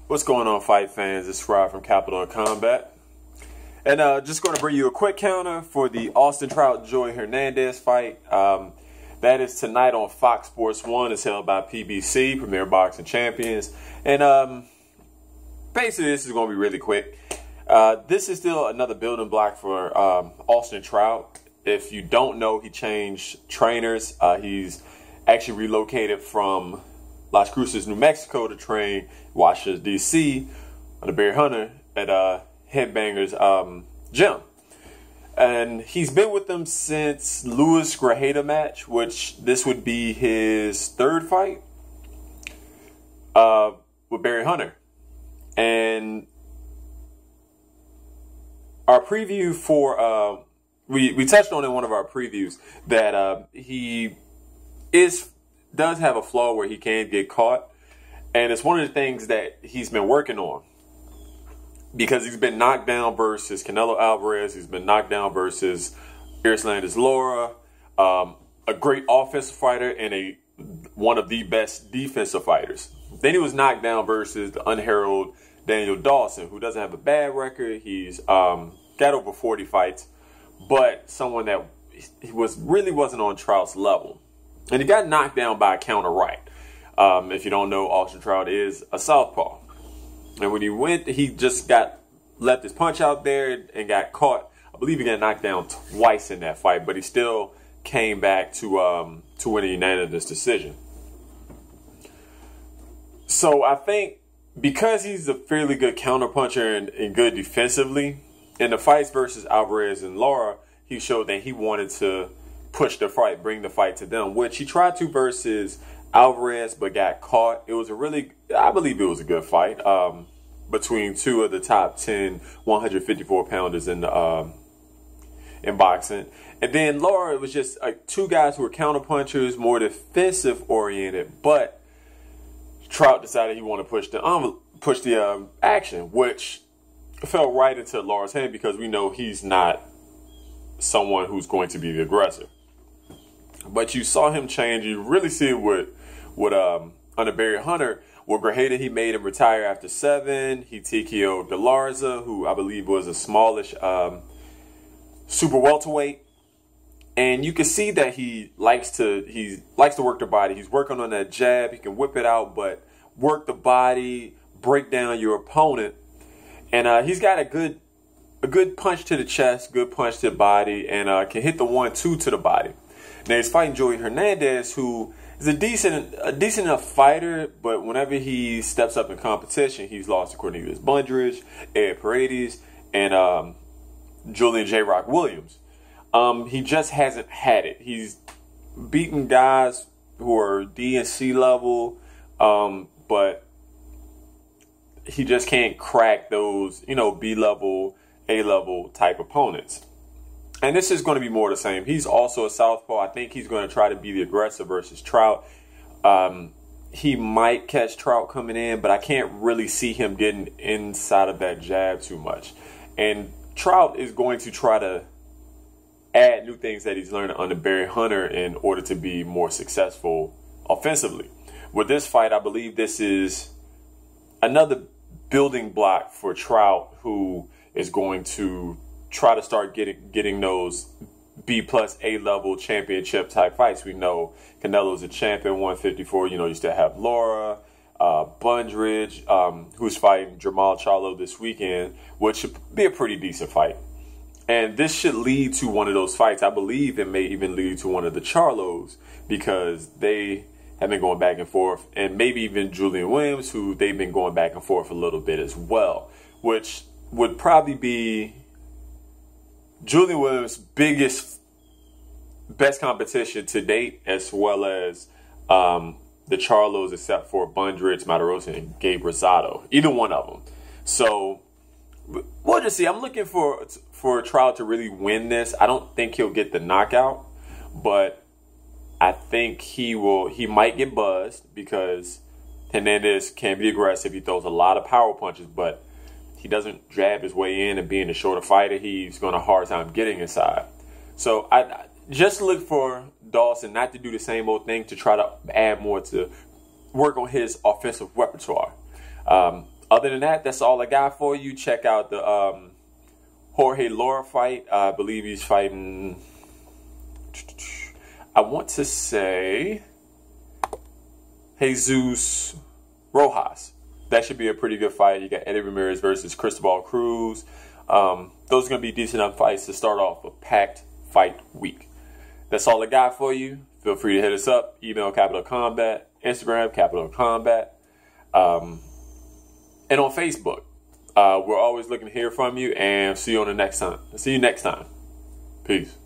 What's going on, fight fans? It's Trout from Capital of Combat. And just going to bring you a quick counter for the Austin Trout Joey Hernandez fight. That is tonight on Fox Sports 1. It's held by PBC, Premier Boxing Champions. And basically, this is going to be really quick. This is still another building block for Austin Trout. If you don't know, he changed trainers. He's actually relocated from Las Cruces, New Mexico to train Washington, D.C. under Barry Hunter at Headbangers gym. And he's been with them since Louis Grajeda match, which this would be his third fight with Barry Hunter. And our preview for, we touched on in one of our previews that he does have a flaw where he can get caught. And it's one of the things that he's been working on. Because he's been knocked down versus Canelo Alvarez. He's been knocked down versus Hernandez Lara. A great offensive fighter and one of the best defensive fighters. Then he was knocked down versus the unheralded Daniel Dawson, who doesn't have a bad record. He's got over 40 fights. But someone that really wasn't on Trout's level. And he got knocked down by a counter right. If you don't know, Austin Trout is a southpaw. And when he went, he just left his punch out there and got caught. I believe he got knocked down twice in that fight, but he still came back to win a unanimous decision. So I think because he's a fairly good counterpuncher and good defensively, in the fights versus Alvarez and Lara, he showed that he wanted to push the fight, bring the fight to them, which he tried to versus Alvarez, but got caught. It was I believe it was a good fight between two of the top 10 154 pounders in boxing. And then Lara, it was just two guys who were counterpunchers, more defensive oriented, but Trout decided he wanted to push the action, which fell right into Lara's hand because we know he's not someone who's going to be the aggressor. But you saw him change. You really see it with under Barry Hunter. With Grajeda, he made him retire after 7. He TKO'd Galarza, who I believe was a smallish super welterweight. And you can see that he likes to work the body. He's working on that jab. He can whip it out, but work the body, break down your opponent. And he's got a good punch to the chest, good punch to the body, and can hit the 1-2 to the body. Now he's fighting Joey Hernandez, who is a decent enough fighter, but whenever he steps up in competition, he's lost to Cornelius Bundridge, Ed Paredes, and Julian J. Rock Williams. He just hasn't had it. He's beaten guys who are D and C level, but he just can't crack those, B level, A level type opponents. And this is going to be more the same. He's also a southpaw. I think he's going to try to be the aggressor versus Trout. He might catch Trout coming in, but I can't really see him getting inside of that jab too much. And Trout is going to try to add new things that he's learned under Barry Hunter in order to be more successful offensively. With this fight, I believe this is another building block for Trout, who is going to try to start getting those B plus A level championship type fights. We know Canelo's a champion 154. You still have Lara, Bundridge, who's fighting Jamal Charlo this weekend, which should be a pretty decent fight. And this should lead to one of those fights. I believe it may even lead to one of the Charlos because they have been going back and forth, and maybe even Julian Williams, who they've been going back and forth a little bit as well, which would probably be Julian Williams' best competition to date, as well as the Charlos, except for Bundridge, Matarosa, and Gabe Rosado. Either one of them. So we'll just see. I'm looking for Trout to really win this. I don't think he'll get the knockout, but I think he might get buzzed because Hernandez can be aggressive. He throws a lot of power punches, but he doesn't jab his way in, and being a shorter fighter, he's going to have a hard time getting inside. So I just look for Dawson not to do the same old thing, to try to add more, to work on his offensive repertoire. Other than that, that's all I got for you. Check out the Jorge Lora fight. I believe he's fighting, I want to say, Jesus Rojas. That should be a pretty good fight. You got Eddie Ramirez versus Cristobal Cruz. Those are going to be decent enough fights to start off a packed fight week. That's all I got for you. Feel free to hit us up. Email Capital Combat. Instagram Capital Combat. And on Facebook. We're always looking to hear from you, and see you next time. Peace.